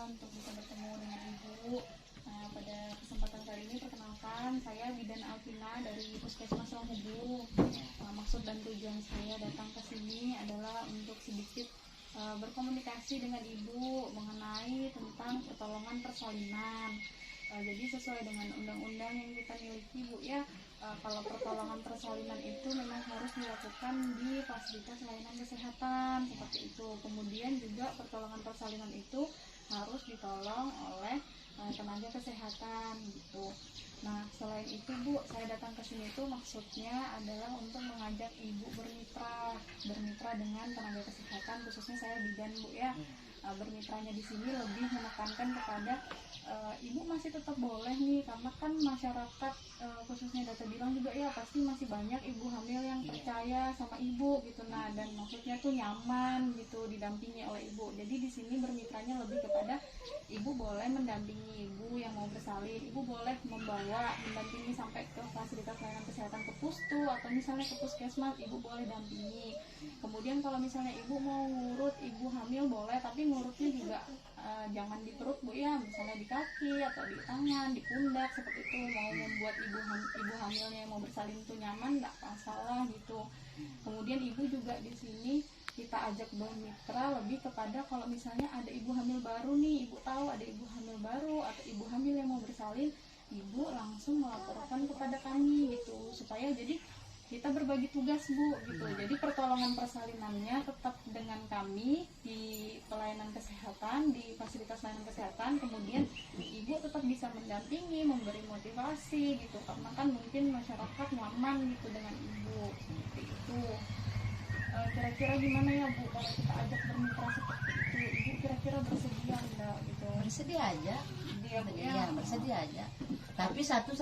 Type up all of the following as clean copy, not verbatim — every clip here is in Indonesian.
untuk bisa bertemu dengan Ibu. Nah, pada kesempatan kali ini perkenalkan, saya Bidan Alvina dari Puskesmas Romubu. Maksud dan tujuan saya datang ke sini adalah untuk sedikit berkomunikasi dengan Ibu mengenai tentang pertolongan persalinan. Jadi sesuai dengan undang-undang yang kita miliki, Bu, ya, kalau pertolongan persalinan itu memang harus dilakukan di fasilitas layanan kesehatan seperti itu. Kemudian juga pertolongan persalinan itu harus ditolong oleh tenaga kesehatan gitu. Nah, selain itu, Bu, saya datang ke sini itu maksudnya adalah untuk mengajak Ibu bermitra dengan tenaga kesehatan, khususnya saya bidan, Bu, ya. Bermitranya di sini lebih menekankan kepada Ibu masih tetap boleh nih, karena kan masyarakat khususnya data bilang juga ya pasti masih banyak ibu hamil yang percaya sama Ibu gitu. Nah, dan maksudnya tuh nyaman gitu didampingi oleh Ibu. Jadi di sini bermitranya lebih kepada Ibu boleh mendampingi Ibu yang mau bersalin, Ibu boleh mendampingi sampai ke fasilitas layanan kesehatan, ke pustu atau misalnya ke puskesmas, Ibu boleh dampingi. Kemudian kalau misalnya Ibu mau ngurut Ibu hamil boleh, tapi ngurutnya juga jangan di perut, Bu, ya, misalnya di kaki atau di tangan, di pundak seperti itu. Mau membuat ibu hamilnya yang mau bersalin itu nyaman, nggak masalah gitu. Kemudian Ibu juga di sini kita ajak bermitra lebih kepada kalau misalnya ada ibu hamil baru nih, Ibu tahu ada ibu hamil baru atau ibu hamil yang mau bersalin, Ibu langsung melaporkan kepada kami gitu, supaya jadi kita berbagi tugas, Bu, gitu. Jadi pertolongan persalinannya tetap dengan kami di pelayanan kesehatan, di fasilitas layanan kesehatan. Kemudian Ibu tetap bisa mendampingi, memberi motivasi gitu, karena kan mungkin masyarakat nyaman gitu dengan Ibu seperti itu. Kira-kira gimana ya, Bu, kalau kita ajak bermitra seperti itu? Ibu kira-kira bersedia enggak gitu? Bersedia aja. Dia, Bu, ya? Iya, bersedia aja. Tapi satu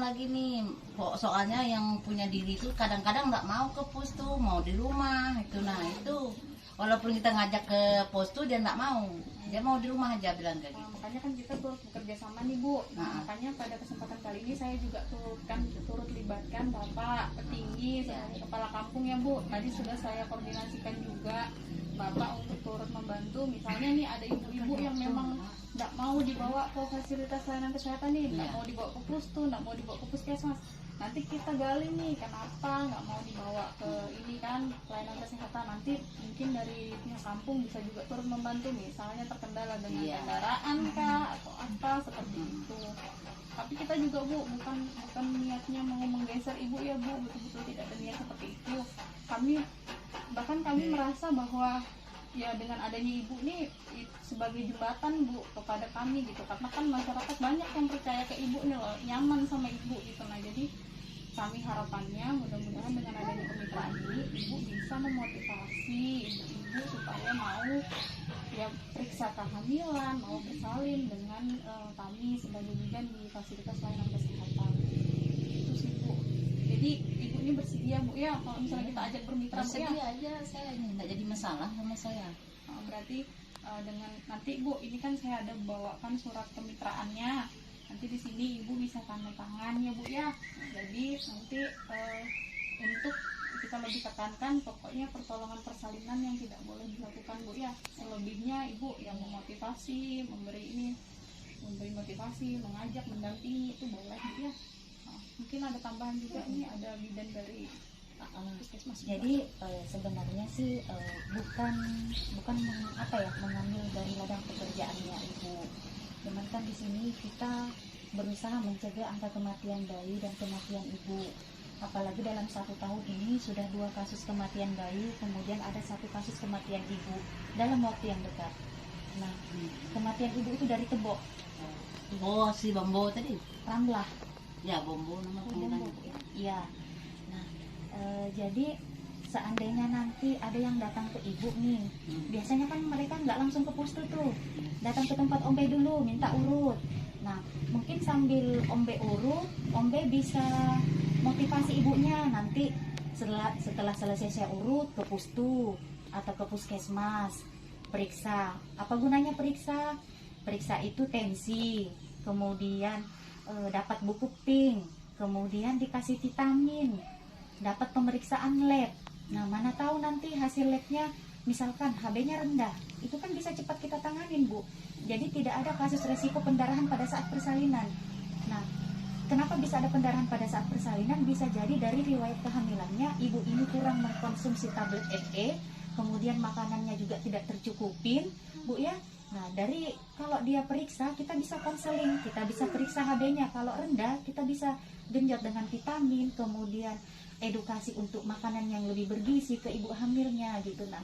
lagi nih, soalnya yang punya diri itu kadang-kadang nggak mau ke pos tuh, mau di rumah itu. Nah itu walaupun kita ngajak ke pos tuh dia nggak mau, dia mau di rumah aja bilang kayak gitu. Makanya kan kita turut bekerja sama nih, Bu. Makanya pada kesempatan kali ini saya juga turut libatkan Bapak petinggi sebagai kepala kampung, ya, Bu. Tadi sudah saya koordinasikan juga Bapak untuk turut membantu. Misalnya nih ada ibu-ibu yang memang nggak mau dibawa ke fasilitas layanan kesehatan nih, nggak mau dibawa ke pustu, nggak mau dibawa ke puskesmas. Nanti kita gali nih kenapa nggak mau dibawa ke ini kan layanan kesehatan. Nanti mungkin dari pihak kampung bisa juga turut membantu, misalnya terkendala dengan kendaraan kah atau apa seperti itu. Tapi kita juga, Bu, bukan niatnya mau menggeser Ibu, ya, Bu, betul-betul tidak ada niat seperti itu. Kami merasa bahwa ya dengan adanya Ibu nih sebagai jembatan, Bu, kepada kami gitu, karena kan masyarakat banyak yang percaya ke Ibu nih loh, nyaman sama Ibu gitu. Nah, jadi kami harapannya mudah-mudahan dengan adanya kemitraan ini Ibu bisa memotivasi ibu-ibu supaya mau ya periksa kehamilan, mau bersalin dengan kami sebagai bidan di fasilitas layanan kesehatan. Itu sih, Bu. Jadi Ibu ini bersedia, Bu, ya, kalau misalnya kita ajak bermitra, Bu, ya? Bersedia aja, saya ini nggak jadi masalah sama saya. Berarti dengan nanti, Bu, ini kan saya ada bawakan surat kemitraannya. Nanti di sini Ibu bisa tanda tangan, ya, Bu, ya. Jadi nanti untuk kita lebih tekankan pokoknya pertolongan persalinan yang tidak boleh dilakukan, Bu, ya. Selebihnya Ibu yang memotivasi, memberi motivasi, mengajak, mendampingi itu boleh, ya. Mungkin ada tambahan juga nih, ada bidan dari puskesmas. Jadi sebenarnya sih bukan mengambil dari ladang pekerjaannya Ibu. Cuman kan di sini kita berusaha mencegah angka kematian bayi dan kematian ibu. Apalagi dalam 1 tahun ini sudah 2 kasus kematian bayi, kemudian ada 1 kasus kematian ibu dalam waktu yang dekat. Nah, kematian ibu itu dari tebok. Oh, si Bombo tadi? Ramlah. Ya, Bombo nama panggilannya. Iya. Nah, jadi seandainya nanti ada yang datang ke ibu nih, biasanya kan mereka nggak langsung ke pustu tuh, datang ke tempat ombe dulu minta urut. Nah, mungkin sambil ombe urut, ombe bisa motivasi ibunya nanti setelah selesai saya urut ke pustu atau ke puskesmas, periksa. Apa gunanya periksa? Periksa itu tensi, kemudian dapat buku pink, kemudian dikasih vitamin, dapat pemeriksaan lab. Nah, mana tahu nanti hasil labnya misalkan HB-nya rendah, itu kan bisa cepat kita tanganin, Bu. Jadi tidak ada kasus resiko pendarahan pada saat persalinan. Nah, kenapa bisa ada pendarahan pada saat persalinan? Bisa jadi dari riwayat kehamilannya, ibu ini kurang mengkonsumsi tablet FE, kemudian makanannya juga tidak tercukupin, Bu ya. Nah, dari kalau dia periksa, kita bisa konseling, kita bisa periksa HB-nya. Kalau rendah, kita bisa genjot dengan vitamin, kemudian edukasi untuk makanan yang lebih bergizi ke ibu hamilnya gitu. Nah,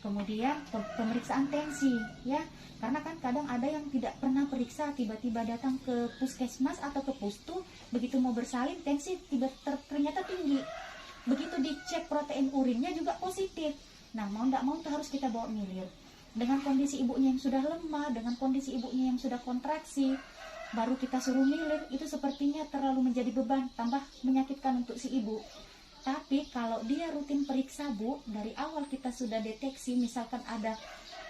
kemudian pemeriksaan tensi ya, karena kan kadang ada yang tidak pernah periksa, tiba-tiba datang ke puskesmas atau ke pustu, begitu mau bersalin tensi ternyata tinggi, begitu dicek protein urinnya juga positif. Nah, mau tidak mau itu harus kita bawa milir. Dengan kondisi ibunya yang sudah lemah, dengan kondisi ibunya yang sudah kontraksi, baru kita suruh milir, itu sepertinya terlalu menjadi beban, tambah menyakitkan untuk si ibu. Tapi kalau dia rutin periksa, Bu, dari awal kita sudah deteksi, misalkan ada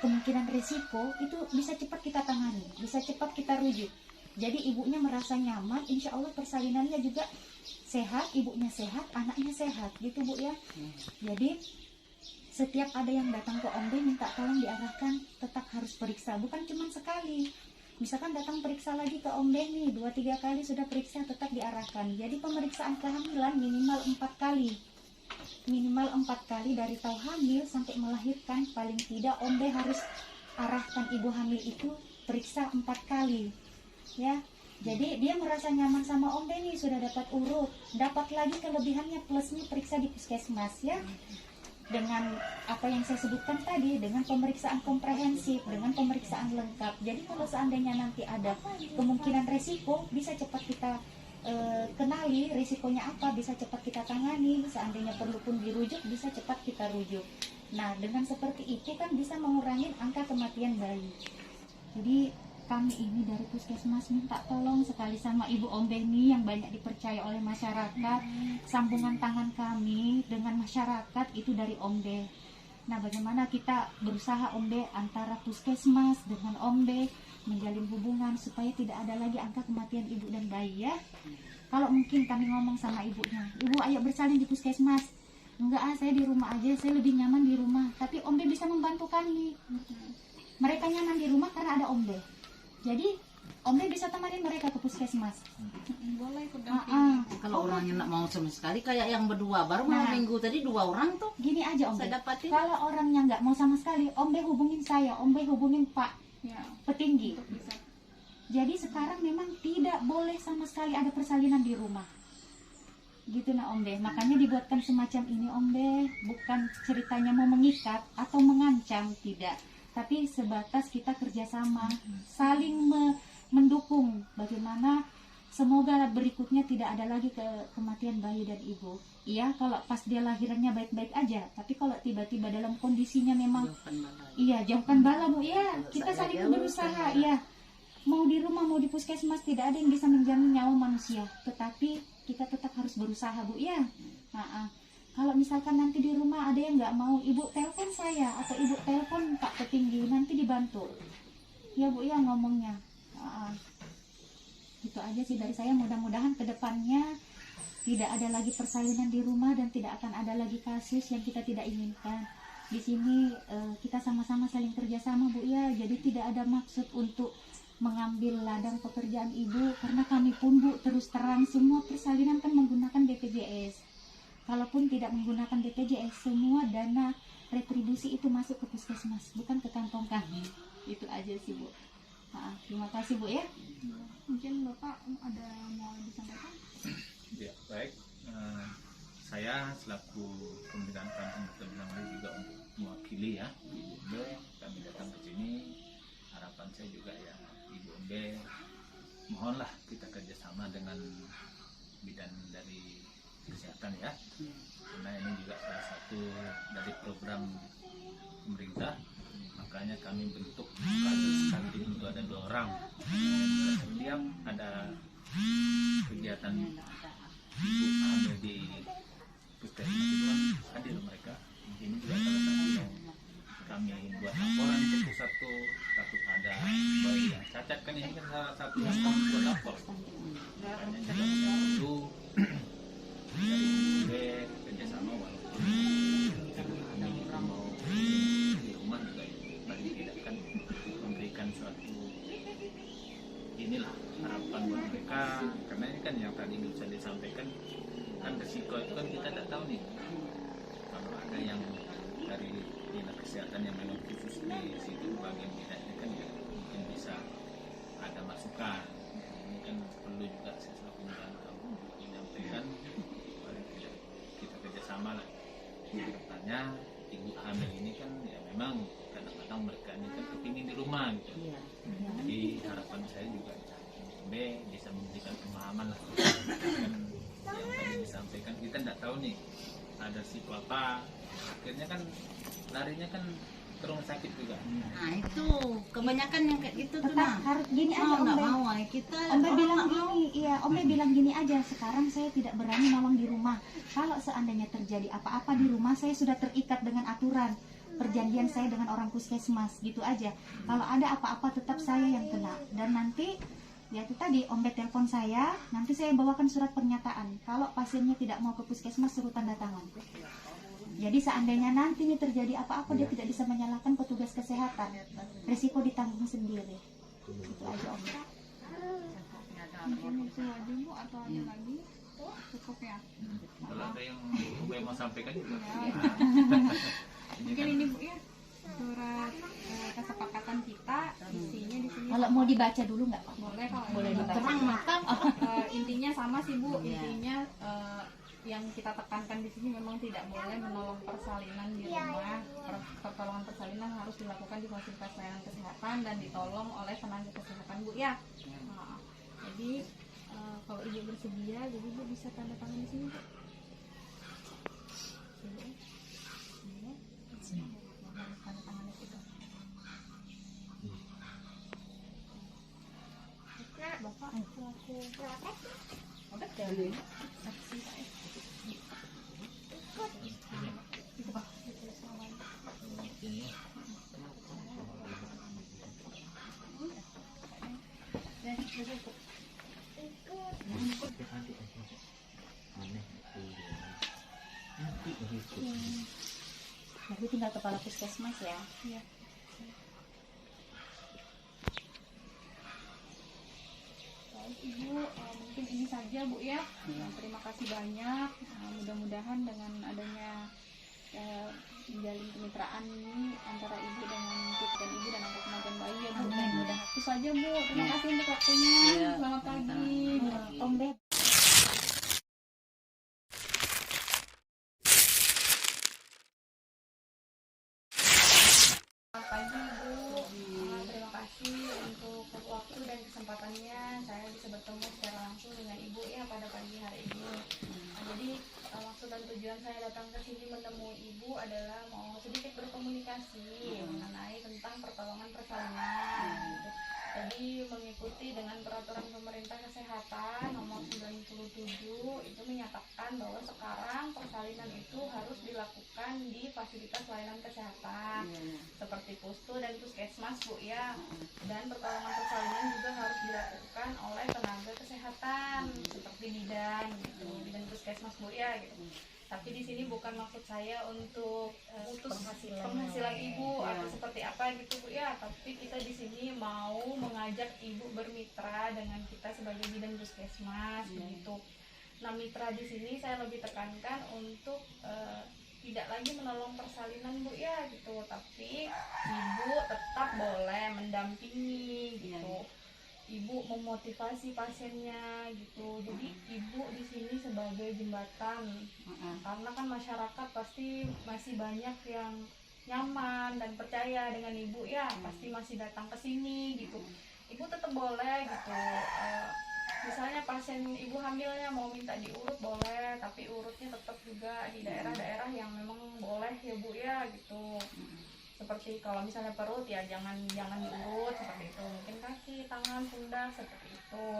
kemungkinan risiko, itu bisa cepat kita tangani, bisa cepat kita rujuk. Jadi ibunya merasa nyaman, insya Allah persalinannya juga sehat, ibunya sehat, anaknya sehat, gitu Bu ya. Jadi setiap ada yang datang ke OMB minta tolong diarahkan, tetap harus periksa, bukan cuma sekali. Misalkan datang periksa lagi ke OMB nih, 2-3 kali sudah periksa, tetap diarahkan. Jadi pemeriksaan kehamilan minimal 4 kali. Minimal 4 kali dari tahu hamil sampai melahirkan, paling tidak OMB harus arahkan ibu hamil itu periksa 4 kali. Ya, jadi dia merasa nyaman sama OMB nih, sudah dapat urut, dapat lagi kelebihannya plusnya periksa di puskesmas ya. Dengan apa yang saya sebutkan tadi, dengan pemeriksaan komprehensif, dengan pemeriksaan lengkap. Jadi kalau seandainya nanti ada kemungkinan resiko, bisa cepat kita kenali risikonya apa, bisa cepat kita tangani. Seandainya perlu pun dirujuk, bisa cepat kita rujuk. Nah, dengan seperti itu kan bisa mengurangi angka kematian bayi. Jadi kami ini dari puskesmas minta tolong sekali sama Ibu OMB ini yang banyak dipercaya oleh masyarakat. Sambungan tangan kami dengan masyarakat itu dari OMB. Nah, bagaimana kita berusaha OMB antara puskesmas dengan OMB menjalin hubungan supaya tidak ada lagi angka kematian ibu dan bayi ya. Kalau mungkin kami ngomong sama ibunya, ibu ayo bersalin di puskesmas. Enggak, saya di rumah aja, saya lebih nyaman di rumah. Tapi OMB bisa membantu kami. Mereka nyaman di rumah karena ada OMB. Jadi OMB bisa temanin mereka ke puskesmas. Boleh ikut dampingi. Kalau orangnya nggak mau sama sekali, kayak yang berdua baru malam minggu tadi 2 orang tuh. Gini aja OMB, Saya dapatin. kalau orangnya nggak mau sama sekali, OMB hubungin saya, OMB hubungin Pak Ya, petinggi. untuk bisa. Jadi sekarang memang tidak boleh sama sekali ada persalinan di rumah. Gitu nah OMB, makanya dibuatkan semacam ini OMB, bukan ceritanya mau mengikat atau mengancam, tidak. Tapi sebatas kita kerjasama, saling mendukung. Bagaimana semoga berikutnya tidak ada lagi kematian bayi dan ibu. Iya, kalau pas dia lahirannya baik-baik aja. Tapi kalau tiba-tiba dalam kondisinya memang, iya jauhkan bala Bu. Iya, kita saling berusaha. Iya, mau di rumah mau di puskesmas tidak ada yang bisa menjamin nyawa manusia. Tetapi kita tetap harus berusaha Bu. Iya. Kalau misalkan nanti di rumah ada yang nggak mau, ibu telepon saya atau ibu telepon Pak Petinggi, nanti dibantu. Ya Bu ya ngomongnya. Itu aja sih dari saya, mudah-mudahan ke depannya tidak ada lagi persalinan di rumah dan tidak akan ada lagi kasus yang kita tidak inginkan. Di sini kita sama-sama saling kerjasama Bu ya, jadi tidak ada maksud untuk mengambil ladang pekerjaan ibu, karena kami pun Bu terus terang semua persalinan kan menggunakan BPJS. Kalaupun tidak menggunakan BPJS, semua dana retribusi itu masuk ke puskesmas, bukan ke kantong kami. Itu aja sih Bu. Terima kasih Bu ya. Mungkin Bapak ada mau disampaikan? Ya, baik. Saya selaku Pemerintahan Kampung Betul juga untuk mewakili ya Ibu Ombe, kami datang ke sini. Harapan saya juga ya Ibu Ombe, mohonlah kita kerjasama dengan bidan dari kesehatan ya, karena ini juga salah satu dari program pemerintah, makanya kami bentuk kasus kantin itu ada 2 orang. Setiap ada kegiatan ibu hamil di puskesmas itu kan hadir mereka. Ini juga salah satu yang kami buat laporan ke pusat tuh, takut ada bayi yang cacat, kan ini kan salah satu yang kami buat lapor. Makanya juga itu dari kerjasama walaupun kita mau inilah harapan buat mereka, karena ini kan yang tadi bisa disampaikan kan resiko itu kan kita tidak tahu nih, kalau ada yang dari dinas kesehatan yang memang khusus di situ bagian bidangnya kan ya mungkin bisa ada masukan. Ini kan perlu juga saya selaku kamu menyampaikan, paling tidak kita kerjasama lah. Katanya ibu hamil ini kan ya memang kadang-kadang mereka ini kan kepingin di rumah gitu. Iya. Jadi harapan saya juga B bisa memberikan pemahaman lah. Kan yang tadi disampaikan kita tidak tahu nih ada siku apa, akhirnya kan larinya kan ke rumah sakit juga. Nah itu kebanyakan yang kayak gitu tuh Tetap nah. harus gini aja Mau Om nggak Be. mau kita Om Be orang bilang nggak mau. gini, iya Om Be bilang gini aja, sekarang saya tidak berani nolong di rumah. Kalau seandainya terjadi apa-apa di rumah, saya sudah terikat dengan aturan perjanjian saya dengan orang puskesmas, gitu aja. Kalau ada apa-apa tetap saya yang kena. Dan nanti ya itu tadi Om Be telepon saya, nanti saya bawakan surat pernyataan. Kalau pasiennya tidak mau ke puskesmas, suruh tanda tangan. Jadi seandainya nanti ini terjadi apa-apa, dia tidak bisa menyalahkan petugas kesehatan. Risiko ditanggung sendiri. Itu aja Om Be. Mungkin itu aja Bu atau ada lagi? Cukup ya. Kalau ada yang gue mau sampaikan juga. Mungkin ini Bu ya, surat kesepakatan kita, isinya di sini. Kalau mau dibaca dulu nggak Pak? Boleh kalau Boleh ini. dibaca. Terang makan. Intinya sama sih Bu, Iya. intinya yang kita tekankan di sini memang tidak boleh menolong persalinan di rumah. Pertolongan persalinan harus dilakukan di fasilitas layanan kesehatan dan ditolong oleh tenaga kesehatan Bu ya. Nah, jadi kalau Ibu bersedia, jadi Bu bisa tanda tangan di sini Bu. Sini. Harus tanda tangan di situ. Bapak selaku saksi Pak. Itu Pak, ditulis namanya. Dan cukup. Nanti tinggal kepala puskesmas ya. Iya. Baik Ibu, mungkin ini saja Bu ya. Terima kasih banyak. Mudah-mudahan dengan adanya menjalin kemitraan ini antara Ibu dengan dan Ibu dan anak kemajuan bayi ya Bu. Mudah-mudahan. Itu saja Bu. Terima kasih untuk waktunya. Iya. Selamat pagi. Om Be. Selamat pagi Bu. Terima kasih untuk waktu dan kesempatannya saya bisa bertemu secara langsung dengan Ibu ya pada pagi hari ini. Jadi maksud dan tujuan saya datang ke sini menemui Ibu adalah mau sedikit berkomunikasi mengenai tentang pertolongan persalinan. Gitu. Jadi mengikuti dengan peraturan pemerintah kesehatan nomor 97 itu menyatakan bahwa sekarang persalinan itu harus dilakukan di fasilitas layanan kesehatan seperti pustu dan puskesmas Bu ya. Dan pertolongan persalinan juga harus dilakukan oleh tenaga kesehatan seperti bidan gitu, bidan puskesmas Bu ya gitu. Tapi di sini bukan maksud saya untuk putus penghasilan Ibu atau seperti apa gitu Bu ya. Tapi kita di sini mau mengajak Ibu bermitra dengan kita sebagai bidan puskesmas begitu. Nah, mitra di sini saya lebih tekankan untuk tidak lagi menolong persalinan Bu ya gitu, tapi Ibu tetap boleh mendampingi gitu. Ibu memotivasi pasiennya gitu. Jadi Ibu di sini sebagai jembatan. Karena kan masyarakat pasti masih banyak yang nyaman dan percaya dengan Ibu ya, pasti masih datang ke sini gitu. Ibu tetap boleh gitu. Misalnya pasien Ibu hamilnya mau minta diurut boleh, tapi urutnya tetap juga di daerah-daerah yang memang boleh ya Bu ya gitu. Seperti kalau misalnya perut ya jangan diurut seperti itu, mungkin kaki, tangan, pundak seperti itu.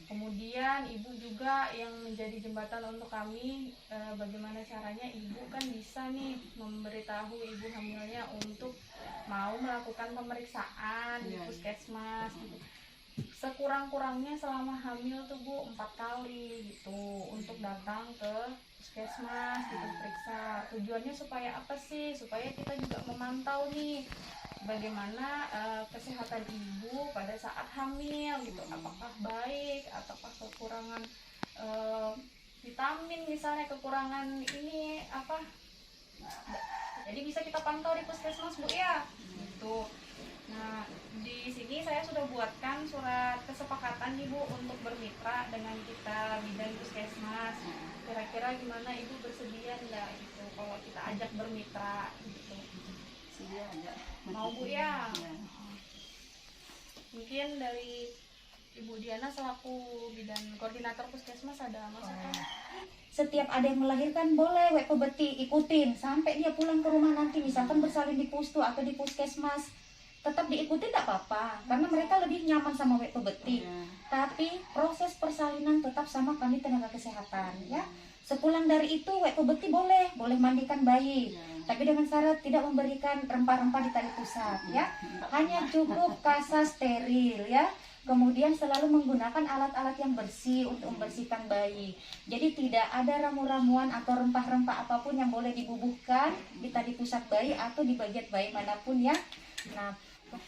Kemudian Ibu juga yang menjadi jembatan untuk kami, bagaimana caranya Ibu kan bisa nih memberitahu Ibu hamilnya untuk mau melakukan pemeriksaan di puskesmas gitu. Sekurang-kurangnya selama hamil tuh Bu 4 kali gitu untuk datang ke puskesmas gitu periksa. Tujuannya supaya apa sih? Supaya kita juga memantau nih bagaimana kesehatan ibu pada saat hamil gitu, apakah baik ataukah kekurangan vitamin misalnya, kekurangan ini apa, jadi bisa kita pantau di puskesmas Bu ya gitu. Nah di sini saya sudah buatkan surat kesepakatan nih Bu untuk bermitra dengan kita bidan puskesmas. Kira-kira gimana ibu bersedia enggak gitu kalau kita ajak bermitra gitu? Sedia aja. Mau Bu ya? Ya. Mungkin dari Ibu Diana selaku bidan koordinator puskesmas ada masukan? Setiap ada yang melahirkan boleh WP Beti ikutin sampai dia pulang ke rumah nanti, misalkan bersalin di pustu atau di puskesmas, tetap diikuti tidak apa-apa karena mereka lebih nyaman sama WP Beti. Ya. Tapi proses persalinan tetap sama kami tenaga kesehatan ya. Sepulang dari itu WP Beti boleh mandikan bayi, tapi dengan syarat tidak memberikan rempah-rempah di tali pusat ya. Hanya cukup kasa steril ya. Kemudian selalu menggunakan alat-alat yang bersih untuk membersihkan bayi. Jadi tidak ada ramu-ramuan atau rempah-rempah apapun yang boleh dibubuhkan di tali pusat bayi atau di bagian bayi manapun ya. Nah,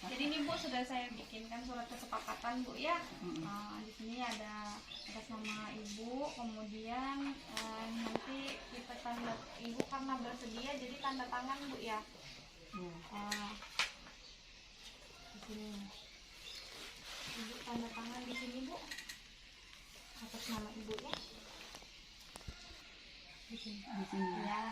Jadi ini Bu sudah saya bikinkan surat kesepakatan Bu ya. Di sini ada atas nama Ibu, kemudian nanti kita tanda Ibu karena bersedia jadi tanda tangan Bu ya. Di sini Ibu tanda tangan di sini Bu atas nama Ibu ya. Di sini. Di sini. Ya.